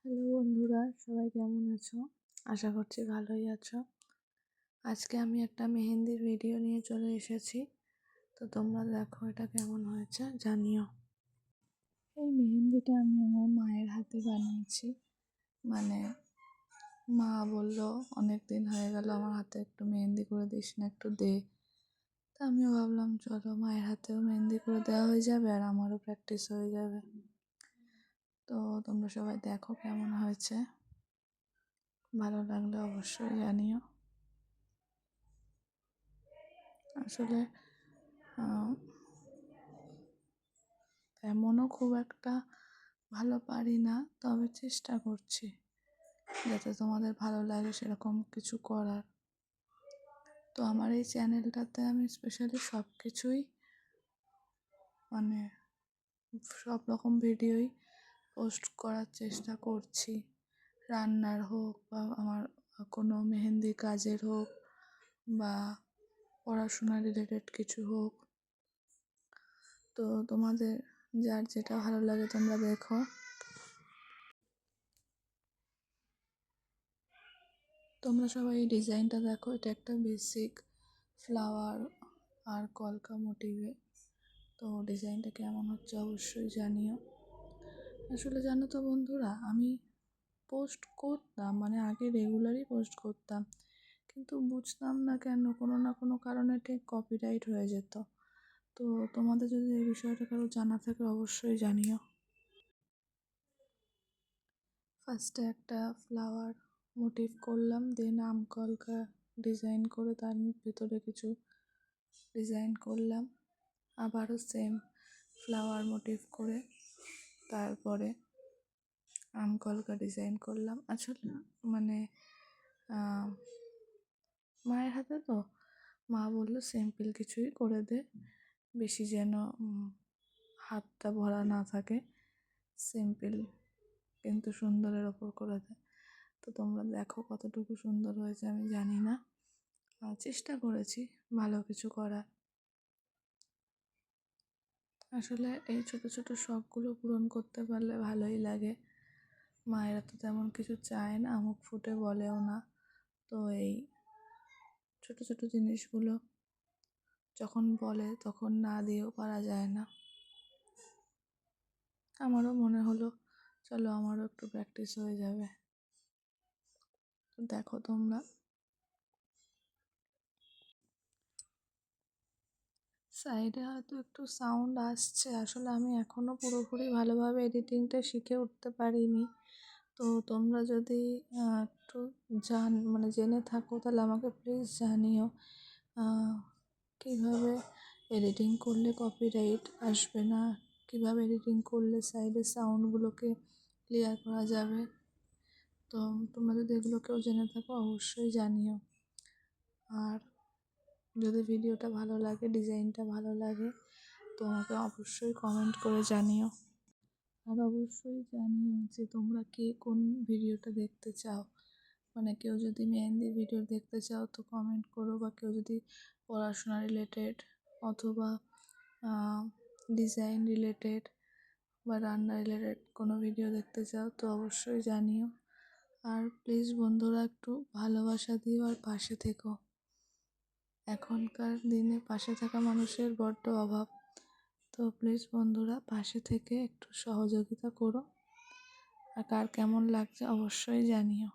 Hello বন্ধুরা, সবাই কেমন আছো? আশা করছি ভালোই আছো। আজকে আমি একটা মেহেন্দির ভিডিও নিয়ে চলে এসেছি। তো তোমরা দেখো এটা কেমন হয়েছে জানিও। এই মেহেন্দিটা আমি আমার মায়ের হাতে বানিয়েছি। মানে মা বলল অনেক দিন হয়ে গেল আমার হাতে একটু মেহেন্দি করে দিস না, একটু দে। তা আমিও ভাবলাম চলো মায়ের হাতেও মেহেন্দি করে দেওয়া হয়ে যাবে আর আমারও প্র্যাকটিস হয়ে যাবে। তো তোমরা সবাই দেখো কেমন হয়েছে, ভালো লাগলে অবশ্যই জানিও। আসলে তেমনও খুব একটা ভালো পারি না, তবে চেষ্টা করছি যাতে তোমাদের ভালো লাগে সেরকম কিছু করার। তো আমার এই চ্যানেলটাতে আমি স্পেশালি সব কিছুই মানে সব রকম ভিডিওই পোস্ট করার চেষ্টা করছি। রান্নার হোক বা আমার কোনো মেহেন্দি কাজের হোক বা পড়াশোনা রিলেটেড কিছু হোক। তো তোমাদের যার যেটা ভালো লাগে তোমরা দেখো। তোমরা সবাই এই ডিজাইনটা দেখো, এটা একটা বেসিক ফ্লাওয়ার আর কলকা মোটিভে। তো ডিজাইনটা কেমন হচ্ছে অবশ্যই জানিও। আসলে জানো তো বন্ধুরা, আমি পোস্ট করতাম, মানে আগে রেগুলারই পোস্ট করতাম, কিন্তু বুঝতাম না কেন কোনো না কোনো কারণে ঠিক কপিরাইট হয়ে যেত। তো তোমাদের যদি এই বিষয়টা কারো জানা থাকে অবশ্যই জানিও। ফার্স্টে একটা ফ্লাওয়ার মোটিভ করলাম, দেন আম কলকা ডিজাইন করে তার ভিতরে কিছু ডিজাইন করলাম, আবারও সেম ফ্লাওয়ার মোটিভ করে তারপরে আম কলকা ডিজাইন করলাম। আসলে মানে মায়ের হাতে তো মা বললো সিম্পল কিছুই করে দে, বেশি যেন হাতটা ভরা না থাকে, সিম্পল কিন্তু সুন্দরের ওপর করে দে। তো তোমরা দেখো কতটুকু সুন্দর হয়েছে আমি জানি না, চেষ্টা করেছি ভালো কিছু করার। আসলে এই ছোট ছোট শখগুলো পূরণ করতে পারলে ভালোই লাগে। মায়েরা তো তেমন কিছু চায় না, মুখ ফুটে বলেও না। তো এই ছোট ছোট জিনিসগুলো যখন বলে তখন না দিয়েও পারা যায় না। আমারও মনে হলো চলো আমারও একটু প্র্যাকটিস হয়ে যাবে। তো দেখো তোমরা, সাইডে হয়তো একটু সাউন্ড আসছে, আসলে আমি এখনও পুরোপুরি ভালোভাবে এডিটিংটা শিখে উঠতে পারিনি। তো তোমরা যদি একটু মানে জেনে থাকো তাহলে আমাকে প্লিজ জানিও কীভাবে এডিটিং করলে কপিরাইট আসবে না, কীভাবে এডিটিং করলে সাইডের সাউন্ডগুলোকে ক্লিয়ার করা যাবে। তো তোমরা যদি এগুলো কেউ জেনে থাকো অবশ্যই জানিও। আর যদি ভিডিওটা ভালো লাগে, ডিজাইনটা ভালো লাগে, তো আমাকে অবশ্যই কমেন্ট করে জানিও। আর অবশ্যই জানিও যে তোমরা কে কোন ভিডিওটা দেখতে চাও। মানে কেউ যদি মেহেন্দির ভিডিও দেখতে চাও তো কমেন্ট করো, বা কেউ যদি পড়াশোনা রিলেটেড অথবা ডিজাইন রিলেটেড বা রান্না রিলেটেড কোনো ভিডিও দেখতে চাও তো অবশ্যই জানিও। আর প্লিজ বন্ধুরা একটু ভালোবাসা দিও আর পাশে থেকো। এখনকার দিনে পাশে থাকা মানুষের বড্ড অভাব। তো প্লিজ বন্ধুরা পাশে থেকে একটু সহযোগিতা করো। আর কার কেমন লাগছে অবশ্যই জানিও।